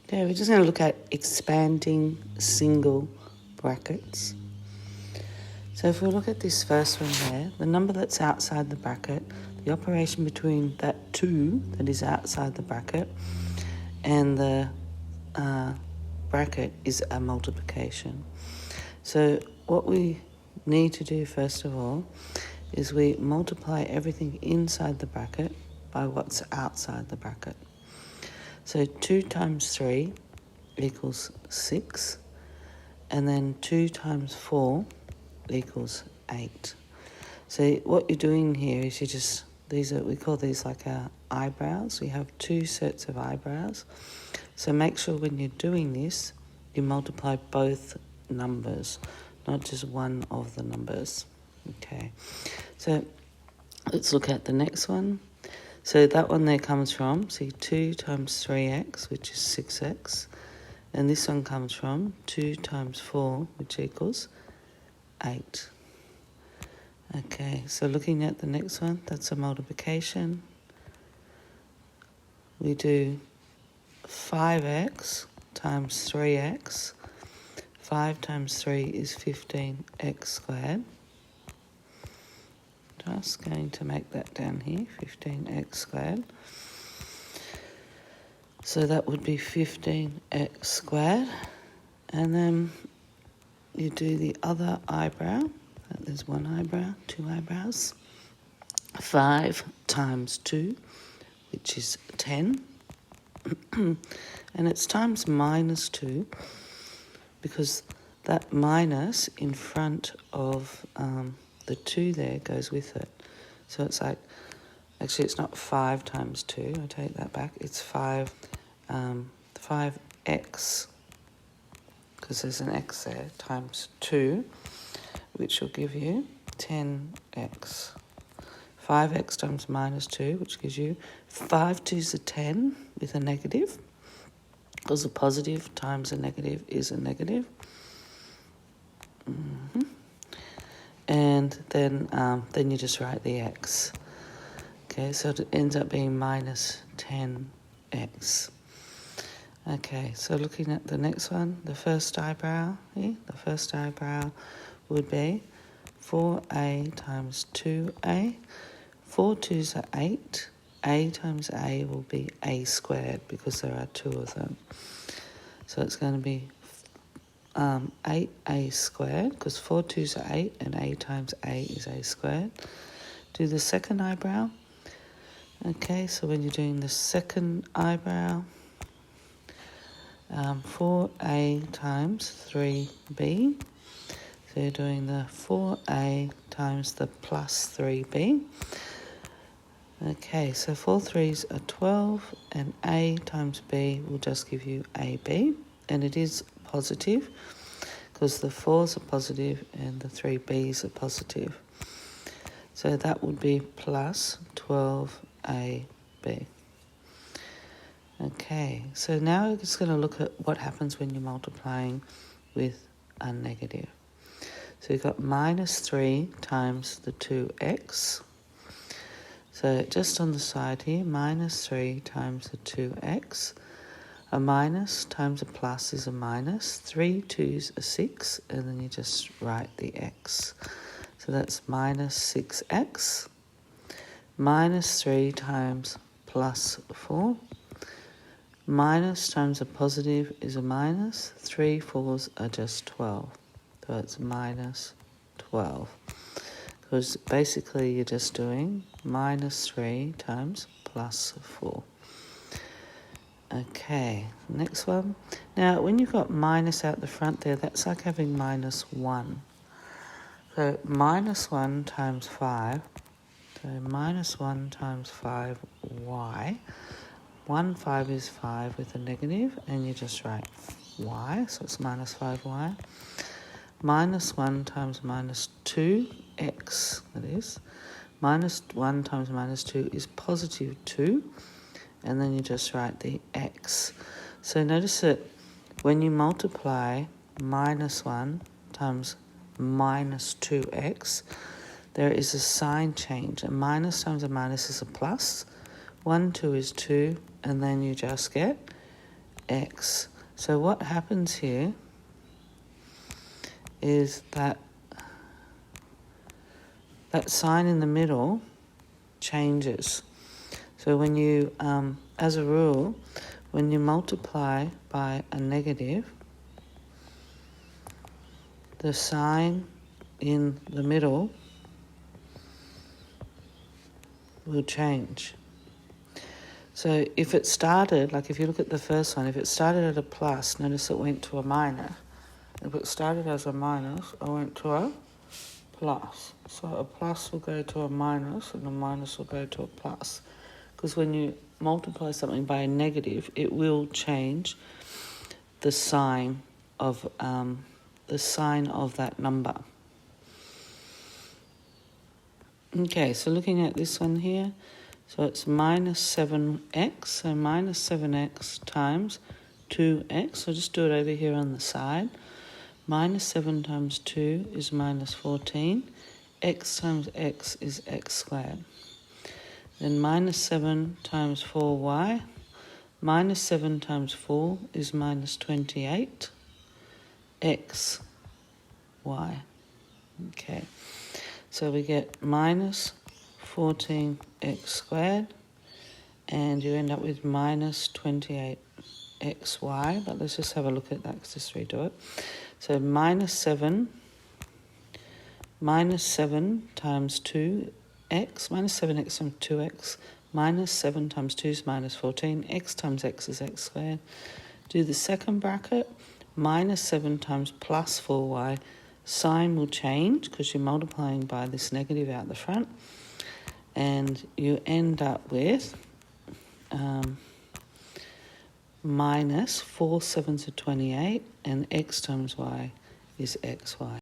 Okay, we're just going to look at expanding single brackets. So if we look at this first one there, the number that's outside the bracket, the operation between that 2 that is outside the bracket and the bracket is a multiplication. So what we need to do first of all is we multiply everything inside the bracket by what's outside the bracket. So 2 times 3 equals 6, and then 2 times 4 equals 8. So what you're doing here is we call these like our eyebrows. We have 2 sets of eyebrows. So make sure when you're doing this, you multiply both numbers, not just one of the numbers. Okay, so let's look at the next one. So that one there comes from, see, 2 times 3x, which is 6x. And this one comes from 2 times 4, which equals 8. Okay, so looking at the next one, that's a multiplication. We do 5x times 3x. 5 times 3 is 15x squared. Just going to make that down here, 15x squared. So that would be 15x squared. And then you do the other eyebrow. There's one eyebrow, 2 eyebrows. 5 times 2, which is 10. And it's times minus 2 because that minus in front of the 2 there goes with it. So it's like, actually it's not 5 times 2, I take that back. It's 5x, because there's an x there, times 2, which will give you 10x. 5x times minus 2, which gives you 5 2's are 10 with a negative, because a positive times a negative is a negative. And then you just write the x. Okay, so it ends up being minus 10x. Okay, so looking at the next one, the first eyebrow here, the first eyebrow would be 4a times 2a. 4 2's are 8. A times a will be a squared because there are 2 of them. So it's going to be 8a squared, because 4 2's are 8 and a times a is a squared. Do the second eyebrow. Okay, so when you're doing the second eyebrow, 4a times 3b. So you're doing the 4a times the plus 3b. Okay, so 4 3's are 12, and a times b will just give you ab, and it is positive because the 4's are positive and the 3b's are positive. So that would be plus 12ab. Okay, so now we're just going to look at what happens when you're multiplying with a negative. So you've got minus 3 times the 2x. So just on the side here, minus 3 times the 2x. A minus times a plus is a minus. 3 2's are 6, and then you just write the x. So that's minus 6x. Minus 3 times plus 4. Minus times a positive is a minus. 3 4's are just 12. So it's minus 12. Because basically you're just doing minus 3 times plus 4. Okay, next one. Now, when you've got minus out the front there, that's like having minus 1. So minus 1 times 5. So minus 1 times 5y. 1 5 is 5 with a negative, and you just write y, so it's minus 5y. Minus 1 times minus 2x, that is. Minus 1 times minus 2 is positive 2, and then you just write the x. So notice that when you multiply minus 1 times minus 2x, there is a sign change. A minus times a minus is a plus. 1 2 is 2, and then you just get x. So what happens here is that sign in the middle changes. So when you, as a rule, when you multiply by a negative, the sign in the middle will change. So if it started, like if you look at the first one, if it started at a plus, notice it went to a minus. If it started as a minus, it went to a plus. So a plus will go to a minus and a minus will go to a plus. Because when you multiply something by a negative, it will change the sign of that number. Okay, so looking at this one here, so it's minus 7x, so minus 7x times 2x. So just do it over here on the side. Minus 7 times 2 is minus 14. X times x is x squared. Then minus 7 times 4y. Minus 7 times 4 is minus 28. X, y. Okay, so we get minus 14x squared, and you end up with minus 28xy, but let's just have a look at that, let's just redo it. So minus 7 times 2x, minus 7x times 2x, minus 7 times 2 is minus 14, x times x is x squared. Do the second bracket, minus 7 times plus 4y, sign will change because you're multiplying by this negative out the front, and you end up with minus 4 7s are 28, and x times y is xy.